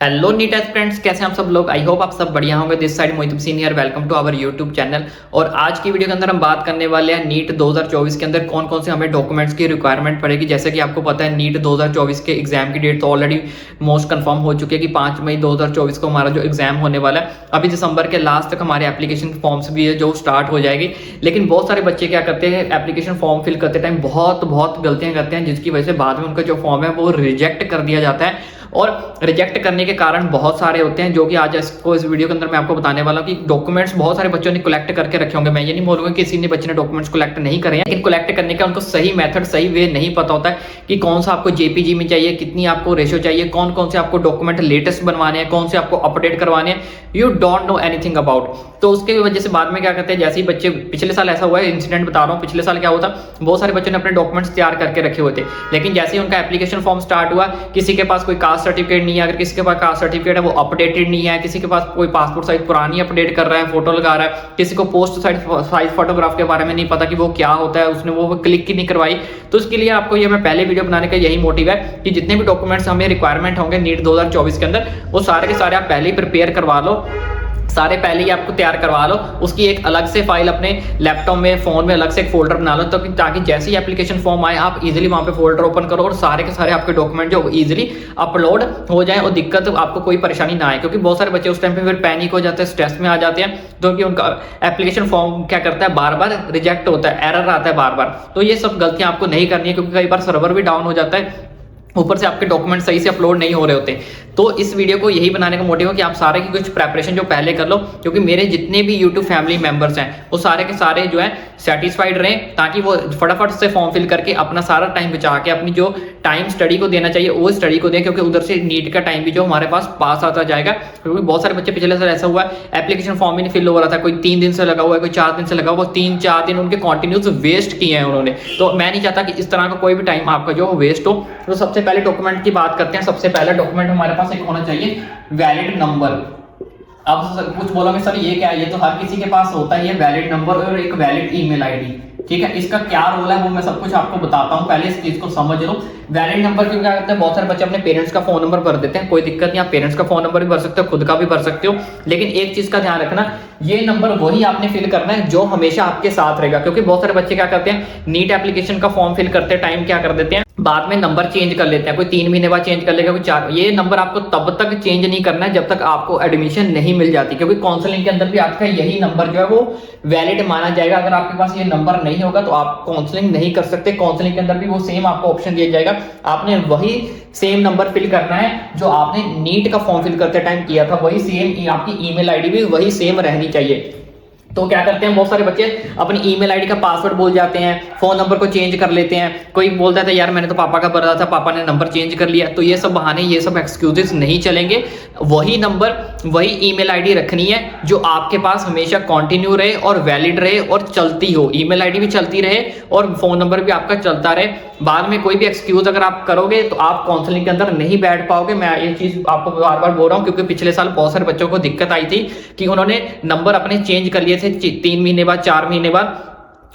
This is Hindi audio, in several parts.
हेलो नीट एस्पिरेंट्स, कैसे हैं आप सब लोग। आई होप आप सब बढ़िया होंगे। This side Mohit Hussain here, welcome to our YouTube channel. और आज की वीडियो के अंदर हम बात करने वाले हैं नीट 2024 के अंदर कौन कौन से हमें डॉक्यूमेंट्स की रिक्वायरमेंट पड़ेगी। जैसे कि आपको पता है नीट 2024 के एग्जाम की डेट तो ऑलरेडी मोस्ट कंफर्म हो चुकी है कि 5 मई 2024 को हमारा जो एग्जाम होने वाला है। अभी दिसंबर के लास्ट तक हमारे एप्लीकेशन फॉर्म्स भी है जो स्टार्ट हो जाएगी। लेकिन बहुत सारे बच्चे क्या करते हैं, एप्लीकेशन फॉर्म फिल करते टाइम बहुत गलतियां करते हैं, जिसकी वजह से बाद में उनका जो फॉर्म है वो रिजेक्ट कर दिया जाता है। और रिजेक्ट करने के कारण बहुत सारे होते हैं, जो कि आज इसको इस वीडियो के अंदर मैं आपको बताने वाला हूं कि डॉक्यूमेंट्स बहुत सारे बच्चों ने कलेक्ट करके रखे होंगे। मैं ये नहीं बोलूंगा कि किसी ने बच्चे ने डॉक्यूमेंट्स कलेक्ट नहीं करे हैं, लेकिन कलेक्ट करने का उनको सही मेथड, सही वे नहीं पता होता है कि कौन सा आपको जेपीजी में चाहिए, कितनी आपको रेशो चाहिए, कौन कौन से आपको डॉक्यूमेंट लेटेस्ट बनवाने हैं, कौन से आपको अपडेट करवाने हैं। You don't know anything about. तो उसकी वजह से बाद में क्या करते हैं, जैसे ही बच्चे, पिछले साल ऐसा हुआ है, इंसिडेंट बता रहा हूँ, पिछले साल क्या हुआ था, बहुत सारे बच्चों ने अपने डॉक्यूमेंट्स तैयार करके रखे हुए थे, लेकिन जैसे ही उनका एप्लीकेशन फॉर्म स्टार्ट हुआ, किसी के पास कोई कास्ट सर्टिफिकेट नहीं है, अगर किसी के पास कास्ट सर्टिफिकेट है वो अपडेटेड नहीं है, किसी के पास कोई पासपोर्ट साइज पुरानी अपडेट कर रहा है, फोटो लगा रहा है, किसी को पोस्ट साइज फोटोग्राफ के बारे में नहीं पता कि वो क्या होता है, उसने वो क्लिक ही नहीं करवाई। तो इसके लिए आपको ये मैं पहले वीडियो बनाने का यही मोटिव है कि जितने भी डॉक्यूमेंट्स हमें रिक्वायरमेंट होंगे नीट 2024 के अंदर, वो सारे के सारे आप पहले ही प्रिपेयर करवा लो, सारे पहले ही आपको तैयार करवा लो। उसकी एक अलग से फाइल अपने लैपटॉप में, फोन में अलग से एक फोल्डर बना लो, तो ताकि जैसे ही एप्लीकेशन फॉर्म आए आप इजीली वहां पे फोल्डर ओपन करो और सारे के सारे आपके डॉक्यूमेंट जो इजीली अपलोड हो जाए और दिक्कत आपको कोई परेशानी ना आए। क्योंकि बहुत सारे बच्चे उस टाइम पे फिर पैनिक हो जाते हैं, स्ट्रेस में आ जाते हैं, क्योंकि उनका एप्लीकेशन फॉर्म क्या करता है, बार बार रिजेक्ट होता है, एरर आता है बार बार। तो ये सब गलतियां आपको नहीं करनी है, क्योंकि कई बार सर्वर भी डाउन हो जाता है, ऊपर से आपके डॉक्यूमेंट सही से अपलोड नहीं हो रहे होते। तो इस वीडियो को यही बनाने का मोटिव है कि आप सारे की कुछ प्रेपरेशन जो पहले कर लो, क्योंकि मेरे जितने भी यूट्यूब फैमिली मेंबर्स हैं वो सारे के सारे जो है सेटिस्फाइड रहें, ताकि वो फटाफट से फॉर्म फिल करके अपना सारा टाइम बचा के अपनी जो टाइम स्टडी को देना चाहिए वो स्टडी को दें, क्योंकि उधर से नीट का टाइम भी जो हमारे पास आता जाएगा। क्योंकि बहुत सारे बच्चे, पिछले साल ऐसा हुआ है, एप्लीकेशन फॉर्म ही नहीं फिल हो रहा था, कोई 3 दिन से लगा हुआ है, कोई 4 दिन से लगा हुआ, 3-4 दिन उनके कॉन्टिन्यूस वेस्ट किए हैं उन्होंने। तो मैं नहीं चाहता कि इस तरह का कोई भी टाइम आपका जो वेस्ट हो। तो सबसे पहले डॉक्यूमेंट की बात करते हैं। सबसे पहला डॉक्यूमेंट हमारे पास एक होना चाहिए वैलिड नंबर। अब कुछ बोलोगे सर ये क्या है, ये तो हर किसी के पास होता है, ये वैलिड नंबर और एक वैलिड ईमेल आईडी। ठीक है, इसका क्या रोल है वो मैं सब कुछ आपको बताता हूं, पहले इस चीज को समझ लो। वैलिड नंबर क्यों क्या करते हैं, बहुत सारे बच्चे अपने पेरेंट्स का फोन नंबर भर देते हैं, कोई दिक्कत नहीं, आप पेरेंट्स का फोन नंबर भी भर सकते हो, खुद का भी भर सकते हो, लेकिन एक चीज का ध्यान रखना, ये नंबर वही आपने फिल करना है जो हमेशा आपके साथ रहेगा। क्योंकि बहुत सारे बच्चे क्या करते हैं, नीट एप्लीकेशन का फॉर्म फिल करते टाइम क्या कर देते हैं, बाद में नंबर चेंज कर लेते हैं, कोई 3 महीने बाद चेंज कर लेगा, कोई 4। ये नंबर आपको तब तक चेंज नहीं करना है जब तक आपको एडमिशन नहीं मिल जाती, क्योंकि काउंसलिंग के अंदर भी आपका यही नंबर जो है वो वैलिड माना जाएगा। अगर आपके पास ये नंबर नहीं होगा तो आप काउंसलिंग नहीं कर सकते। काउंसलिंग के अंदर भी वो सेम आपको ऑप्शन दिया जाएगा, आपने वही सेम नंबर फिल करना है जो आपने नीट का फॉर्म फिल करते टाइम किया था, वही सेम, आपकी ईमेल आईडी भी वही सेम रहनी चाहिए। तो क्या करते हैं बहुत सारे बच्चे, अपनी ईमेल आईडी का पासवर्ड भूल जाते हैं, फोन नंबर को चेंज कर लेते हैं। कोई बोलता था यार मैंने तो पापा का भरा था, पापा ने नंबर चेंज कर लिया। तो ये सब बहाने, ये सब एक्सक्यूजेस नहीं चलेंगे। वही नंबर, वही ईमेल आईडी रखनी है जो आपके पास हमेशा कंटिन्यू रहे और वैलिड रहे और चलती हो। ईमेल आईडी भी चलती रहे और फोन नंबर भी आपका चलता रहे। बाद में कोई भी एक्सक्यूज अगर आप करोगे तो आप काउंसलिंग के अंदर नहीं बैठ पाओगे। मैं ये चीज आपको बार बार बोल रहा हूँ, क्योंकि पिछले साल बहुत सारे बच्चों को दिक्कत आई थी कि उन्होंने नंबर अपने चेंज कर लिए थे 3 महीने बाद, 4 महीने बाद,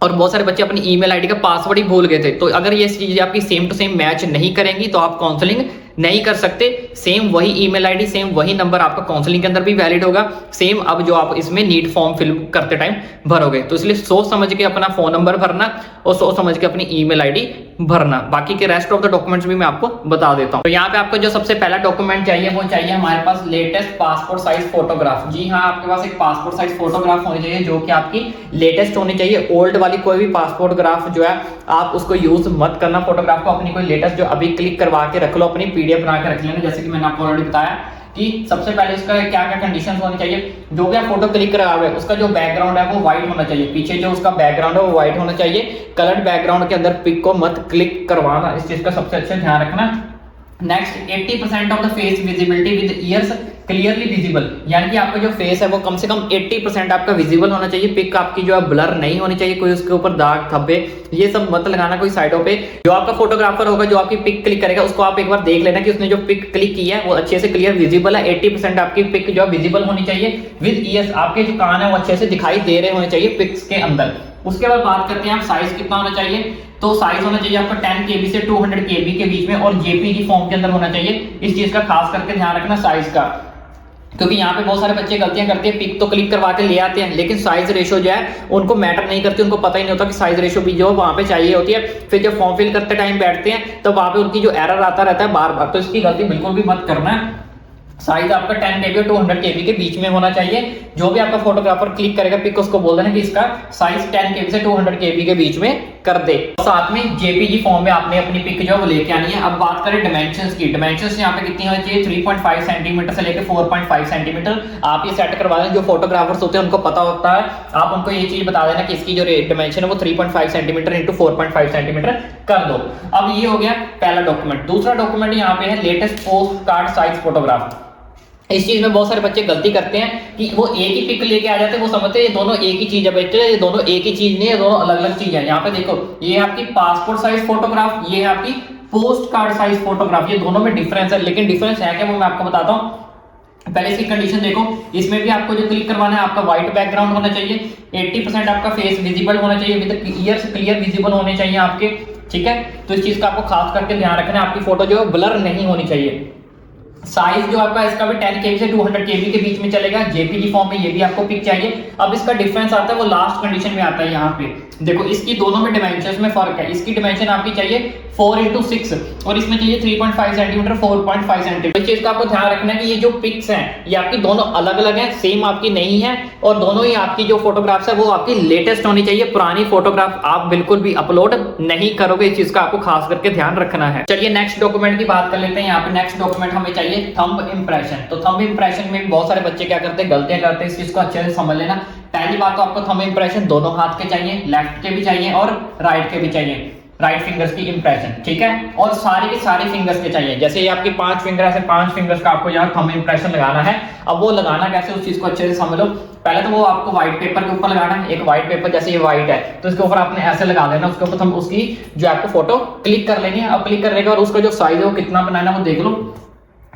और बहुत सारे बच्चे अपनी ईमेल आईडी का पासवर्ड ही भूल गए थे। तो अगर ये चीजें आपकी सेम टू सेम मैच नहीं करेंगी तो आप काउंसलिंग नहीं कर सकते। सेम वही ईमेल आईडी, सेम वही नंबर आपका काउंसलिंग के अंदर भी वैलिड होगा, सेम अब जो आप इसमें नीट फॉर्म फिल करते टाइम भरोगे। तो इसलिए सोच समझ के अपना फोन नंबर भरना और सोच समझ के अपनी ईमेल आईडी भरना। बाकी के रेस्ट ऑफ द डॉक्यूमेंट्स भी मैं आपको बता देता हूँ। तो यहाँ पे आपको जो सबसे पहला डॉक्यूमेंट चाहिए वो चाहिए हमारे पास लेटेस्ट पासपोर्ट साइज फोटोग्राफ। जी हाँ, आपके पास एक पासपोर्ट साइज फोटोग्राफ होनी चाहिए जो कि आपकी लेटेस्ट होनी चाहिए। ओल्ड वाली कोई भी पासपोर्ट ग्राफ जो है आप उसको यूज मत करना। फोटोग्राफ को अपनी कोई लेटेस्ट जो अभी क्लिक करवा के रख लो, अपनी पीडीएफ बना के रख लेना। जैसे कि मैंने आपको ऑलरेडी बताया कि सबसे पहले इसका क्या क्या कंडीशंस होनी चाहिए। जो भी आप फोटो क्लिक करा हुआ है उसका जो बैकग्राउंड है वो व्हाइट होना चाहिए, पीछे जो उसका बैकग्राउंड है वो व्हाइट होना चाहिए। कलर्ड बैकग्राउंड के अंदर पिक को मत क्लिक करवाना, इस चीज का सबसे अच्छा ध्यान रखना। Next, 80% of the face visibility with years clearly visible, यानी कि आपका जो फेस है वो कम से कम 80% आपका विजिबल होना चाहिए। पिक आपकी जो है ब्लर नहीं होनी चाहिए, कोई उसके ऊपर दाग धब्बे ये सब मत लगाना कोई साइडों पे। जो आपका फोटोग्राफर होगा जो आपकी पिक क्लिक करेगा उसको आप एक बार देख लेना कि उसने जो पिक क्लिक की है वो अच्छे से क्लियर विजिबल है। 80% आपकी पिक जो है विजिबल होनी चाहिए। विद ईयर्स आपके जो कान है वो अच्छे से दिखाई दे रहे होने चाहिए पिक्स के अंदर। उसके बाद बात करते हैं आप साइज कितना होना चाहिए। तो साइज होना चाहिए आपका 10 KB से 200 KB के बीच में और जेपीजी फॉर्म के अंदर होना चाहिए। इस चीज का खास करके ध्यान रखना साइज का, क्योंकि यहाँ पे बहुत सारे बच्चे गलतियां करते हैं, पिक तो क्लिक करवा के ले आते हैं लेकिन साइज रेशो जो है उनको मैटर नहीं करती, उनको पता ही नहीं होता कि साइज रेशो भी जो वहां पे चाहिए होती है। फिर जब फॉर्म फिल करते टाइम बैठते हैं तो वहां पे उनकी जो एरर आता रहता है बार बार, तो इसकी गलती बिल्कुल भी मत करना है। साइज आपका 10 KB और 200 KB के बीच में होना चाहिए। जो भी आपका फोटोग्राफर क्लिक करेगा पिक, उसको बोल देना कि इसका साइज 10 KB से 200 KB के बीच में कर दे। साथ में जेपीजी फॉर्म में आपने अपनी पिक जो है वो लेके आनी है। अब बात करें डायमेंशंस की, डायमेंशंस यहाँ पे कितनी होनी चाहिए, 3.5 सेंटीमीटर से लेकर 4.5 सेंटीमीटर आप ये सेट करवा दें। जो फोटोग्राफर्स होते हैं उनको पता होता है, आप उनको ये चीज बता देना कि इसकी जो डायमेंशन है वो 3.5 सेंटीमीटर इंटू 4.5 सेंटीमीटर कर दो। अब ये हो गया पहला डॉक्यूमेंट। दूसरा डॉक्यूमेंट यहाँ पे है latest post card size photograph. इस चीज में बहुत सारे बच्चे गलती करते हैं कि वो एक ही पिक लेके आ जाते हैं, वो समझते हैं ये दोनों एक ही चीज है। बच्चे ये दोनों एक ही चीज नहीं है, दोनों अलग अलग चीज है। यहाँ पे देखो ये आपकी पासपोर्ट साइज फोटोग्राफ, ये है आपकी पोस्ट कार्ड साइज फोटोग्राफ, ये दोनों में डिफरेंस है। लेकिन डिफरेंस है क्या वो मैं आपको बताता हूँ। पहले इसकी कंडीशन देखो, इसमें भी आपको जो क्लिक करवाना है आपका व्हाइट बैकग्राउंड होना चाहिए, 80% आपका फेस विजिबल होना चाहिए, विद ईयर्स क्लियर विजिबल होने चाहिए आपके, ठीक है। तो इस चीज का आपको खास करके ध्यान रखना है, आपकी फोटो जो है ब्लर नहीं होनी चाहिए। साइज जो आपका इसका भी 10 KB से 200 KB के बीच में चलेगा। जेपीजी फॉर्म में ये भी आपको पिक चाहिए। अब इसका डिफरेंस आता है वो लास्ट कंडीशन में आता है। यहाँ पे देखो इसकी दोनों में डिमेंशंस में फर्क है। इसकी डिमेंशन आपकी चाहिए 4x6 और इसमें चाहिए 3.5 सेंटीमीटर 4.5 सेंटीमीटर। इस चीज का आपको ध्यान रखना है कि ये जो पिक्स हैं ये आपकी दोनों अलग अलग हैं, सेम आपकी नहीं है, और दोनों ही आपकी जो फोटोग्राफ्स है वो आपकी लेटेस्ट होनी चाहिए। पुरानी फोटोग्राफ आप बिल्कुल भी अपलोड नहीं करोगे, इस चीज का आपको खास करके ध्यान रखना है। चलिए नेक्स्ट डॉक्यूमेंट की बात कर लेते हैं। यहाँ पे नेक्स्ट डॉक्यूमेंट हमें चाहिए थंब इंप्रेशन। तो थंब इंप्रेशन में भी बहुत सारे बच्चे क्या करते हैं, गलतियां करते हैं, इस चीज को अच्छे से समझ लेना। पहली बात तो आपको थंब इंप्रेशन दोनों हाथ के चाहिए, लेफ्ट के भी चाहिए और राइट के भी चाहिए, राइट फिंगर्स की इंप्रेशन, ठीक है। और सारे के सारे फिंगर्स के चाहिए। जैसे ये आपकी 5 फिंगर है, 5 फिंगर्स का आपको यहाँ थंब इंप्रेशन लगाना है। अब वो लगाना कैसे, उस चीज को अच्छे से समझ लो। पहले तो वो आपको व्हाइट पेपर के ऊपर लगाना है। एक व्हाइट पेपर, जैसे ये व्हाइट है तो इसके ऊपर आपने ऐसे लगा देना, उसके ऊपर हम उसकी जो आपको फोटो क्लिक कर लेनी है। अब क्लिक करने के बाद उसका जो साइज है वो कितना बनाना है वो देख लो।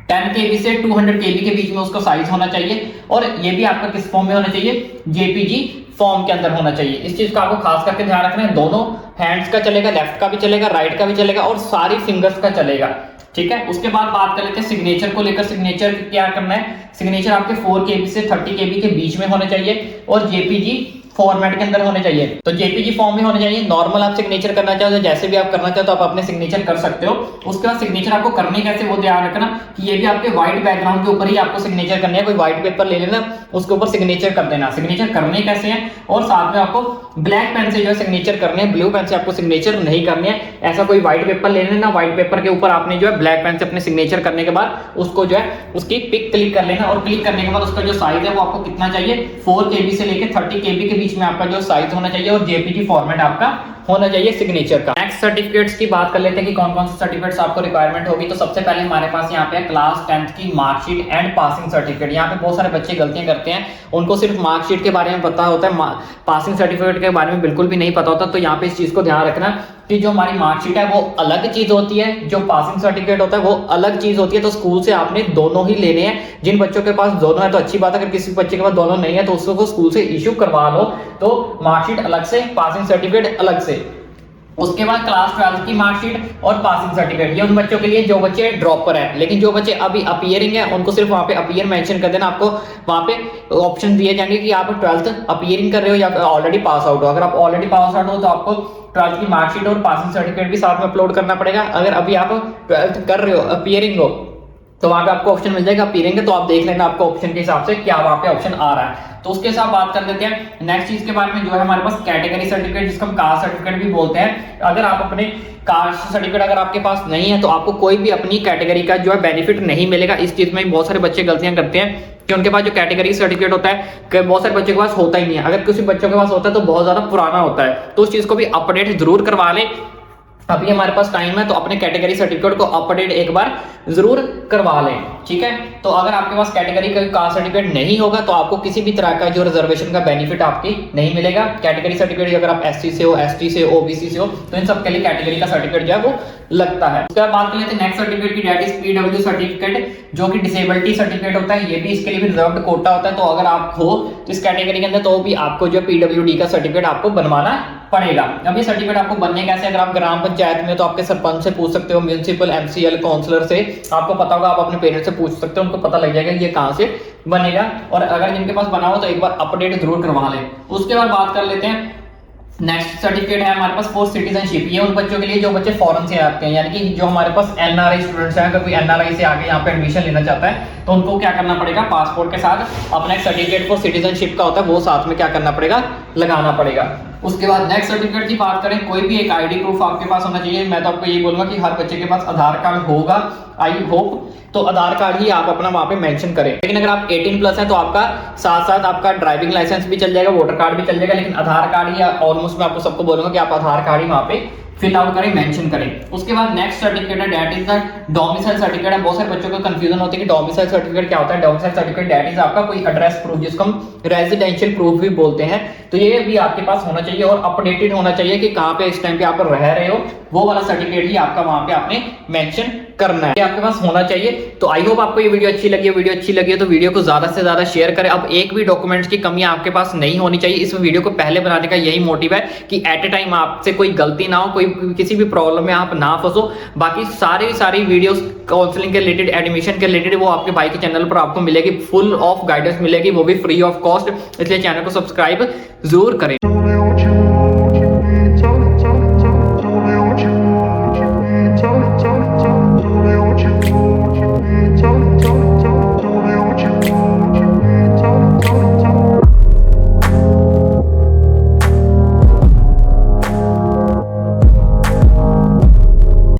10 KB से 200 KB के बीच में उसका साइज होना चाहिए। और ये भी आपका किस फॉर्म में होना चाहिए, जेपीजी फॉर्म के अंदर होना चाहिए। इस चीज का आपको खास करके ध्यान रखना है। दोनों हैंड्स का चलेगा, लेफ्ट का भी चलेगा, राइट का भी चलेगा और सारी फिंगर्स का चलेगा, ठीक है। उसके बाद बात कर लेते हैं सिग्नेचर को लेकर। सिग्नेचर क्या करना है, सिग्नेचर आपके 4 KB से 30 KB के बीच में होना चाहिए और जेपीजी फॉर्मेट के अंदर होने चाहिए। तो जेपीजी फॉर्म में होने चाहिए। नॉर्मल आप सिग्नेचर करना चाहो, जैसे भी आप करना चाहो तो आप अपने सिग्नेचर कर सकते हो। उसके बाद सिग्नेचर आपको करने कैसे वो ध्यान रखना कि ये भी आपके व्हाइट बैकग्राउंड के ऊपर ही आपको सिग्नेचर करनी है। कोई व्हाइट पेपर ले लेना, उसके ऊपर सिग्नेचर कर देना। सिग्नेचर करने कैसे है, और साथ में आपको ब्लैक पेन से जो है सिग्नेचर करने हैं, ब्लू पेन से आपको सिग्नेचर नहीं करनी है। ऐसा कोई व्हाइट पेपर ले लेना, व्हाइट पेपर के ऊपर आपने जो है ब्लैक पेन से अपने सिग्नेचर करने के बाद उसको जो है उसकी पिक क्लिक कर लेना। और क्लिक करने के बाद उसका जो साइज है वो आपको कितना चाहिए, 4 KB से लेकर 30 KB के बीच में आपका जो साइज होना चाहिए और जेपीजी फॉर्मेट आपका होना चाहिए सिग्नेचर का। नेक्स्ट सर्टिफिकेट्स की बात कर लेते हैं कि कौन कौन से सर्टिफिकेट्स आपको रिक्वायरमेंट होगी। तो सबसे पहले हमारे पास यहाँ पे क्लास 10th की मार्कशीट एंड पासिंग सर्टिफिकेट। यहाँ पे बहुत सारे बच्चे गलतियां करते हैं, उनको सिर्फ मार्कशीट के बारे में पता होता है, पासिंग सर्टिफिकेट के बारे में बिल्कुल भी नहीं पता होता। तो यहाँ पे इस चीज को ध्यान रखना कि जो हमारी मार्कशीट है वो अलग चीज होती है, जो पासिंग सर्टिफिकेट होता है वो अलग चीज होती है। तो स्कूल से आपने दोनों ही लेने हैं। जिन बच्चों के पास दोनों है तो अच्छी बात है, अगर किसी बच्चे के पास दोनों नहीं है तो उसको स्कूल से इश्यू करवा लो। तो मार्कशीट अलग से, पासिंग सर्टिफिकेट अलग से। उसके बाद क्लास 12 की मार्कशीट और पासिंग सर्टिफिकेट, ये उन बच्चों के लिए जो बच्चे ड्रॉपर है। लेकिन जो बच्चे अभी अपीयरिंग है उनको सिर्फ वहां पे अपीयर मेंशन कर देना। आपको वहां पे ऑप्शन दिए जाएंगे कि आप 12th अपीयरिंग कर रहे हो या ऑलरेडी पास आउट हो। अगर आप ऑलरेडी पास आउट हो तो आपको 12th की मार्कशीट और पासिंग सर्टिफिकेट भी साथ में अपलोड करना पड़ेगा। अगर अभी आप 12th कर रहे हो, अपीयरिंग हो, तो वहां पे आपको ऑप्शन मिल जाएगा अपीयरिंग है, तो आप देख लेना आपको ऑप्शन के हिसाब से क्या वहां पे ऑप्शन आ रहा है। तो उसके साथ बात कर लेते हैं नेक्स्ट चीज के बारे में, जो है हमारे पास कैटेगरी सर्टिफिकेट, जिसको हम कास्ट सर्टिफिकेट भी बोलते हैं। अगर आप अपने कास्ट सर्टिफिकेट अगर आपके पास नहीं है तो आपको कोई भी अपनी कैटेगरी का जो है बेनिफिट नहीं मिलेगा। इस चीज में बहुत सारे बच्चे गलतियां करते हैं कि उनके पास जो कैटेगरी सर्टिफिकेट होता है कि बहुत सारे बच्चों के पास होता ही नहीं है। अगर किसी बच्चों के पास होता है तो बहुत ज्यादा पुराना होता है, तो उस चीज को भी अपडेट जरूर करवा लें। अभी हमारे पास टाइम है तो अपने कैटेगरी सर्टिफिकेट को अपडेट एक बार जरूर करवा लें। ठीक है, तो अगर आपके पास कैटेगरी का कास्ट सर्टिफिकेट नहीं होगा तो आपको किसी भी तरह का जो रिजर्वेशन का बेनिफिट आपकी नहीं मिलेगा। कैटेगरी सर्टिफिकेट अगर आप SC से हो, ST से हो, OBC से हो तो इन सब के लिए कैटेगरी का सर्टिफिकेट जो है वो लगता है। उसके बाद बात कर लेते हैं नेक्स्ट सर्टिफिकेट की, डेट इज PW सर्टिफिकेट, जो कि डिसेबिलिटी सर्टिफिकेट होता है। ये भी इसके लिए भी रिजर्व्ड कोटा होता है, तो अगर आप हो तो इस कैटेगरी के अंदर तो भी आपको जो PWD का सर्टिफिकेट आपको बनवाना पड़ेगा। अब ये सर्टिफिकेट आपको बनने कैसे, अगर आप ग्राम पंचायत में तो आपके सरपंच से पूछ सकते हो, म्युनिसिपल MCL काउंसलर से आपको पता होगा, आप अपने पेरेंट्स से पूछ सकते हो, उनको पता लग जाएगा ये कहां से बनेगा। और अगर जिनके पास बना हो तो एक बार अपडेट जरूर करवा लें। उसके बाद बात कर लेते हैं नेक्स्ट सर्टिफिकेट है हमारे पास फॉर सिटीजनशिप। ये उन बच्चों के लिए जो बच्चे फॉरेन से आते हैं, यानी कि जो हमारे पास NRI स्टूडेंट्स हैं, अगर कोई NRI से आके यहाँ पे एडमिशन लेना चाहता है तो उनको क्या करना पड़ेगा, पासपोर्ट के साथ अपना एक सर्टिफिकेट फॉर सिटीजनशिप का होता है वो साथ में क्या करना पड़ेगा, लगाना पड़ेगा। उसके बाद नेक्स्ट सर्टिफिकेट की बात करें, कोई भी एक ID प्रूफ आपके पास होना चाहिए। मैं तो आपको यही बोलूंगा कि हर बच्चे के पास आधार कार्ड होगा, आई होप, तो आधार कार्ड ही आप अपना वहां पे मेंशन करें। लेकिन अगर आप 18+ हैं तो आपका साथ साथ आपका ड्राइविंग लाइसेंस भी चल जाएगा, वोटर कार्ड भी चल जाएगा, लेकिन आधार कार्ड ही ऑलमोस्ट मैं आपको सबको बोलूंगा कि आप आधार कार्ड ही वहां पे फिल आउट करें, मेंशन करें। उसके बाद नेक्स्ट सर्टिफिकेट है that is the domicile certificate. बहुत सारे बच्चों को कंफ्यूजन होती है कि डोमिसाइल सर्टिफिकेट क्या होता है। डोमिसाइल सर्टिफिकेट दैट इज आपका कोई एड्रेस प्रूफ, जिसको हम रेजिडेंशियल प्रूफ भी बोलते हैं, तो ये भी आपके पास होना चाहिए और अपडेटेड होना चाहिए कि कहां पे इस टाइम पे आप रह रहे हो, वो वाला सर्टिफिकेट ही आपका वहां पे आपने मेंशन करना है, ये आपके पास होना चाहिए। तो आई होप आपको ये वीडियो अच्छी लगी है। वीडियो अच्छी लगी है तो वीडियो को ज्यादा से ज्यादा शेयर करें। अब एक भी डॉक्यूमेंट्स की कमी आपके पास नहीं होनी चाहिए। इस वीडियो को पहले बनाने का यही मोटिव है कि एट ए टाइम आपसे कोई गलती ना हो, कोई किसी भी प्रॉब्लम में आप ना फंसो। बाकी सारी वीडियोस काउंसलिंग के रिलेटेड, एडमिशन के रिलेटेड वो आपके भाई के चैनल पर आपको मिलेगी, फुल ऑफ गाइडेंस मिलेगी, वो भी फ्री ऑफ कॉस्ट। इसलिए चैनल को सब्सक्राइब जरूर करें।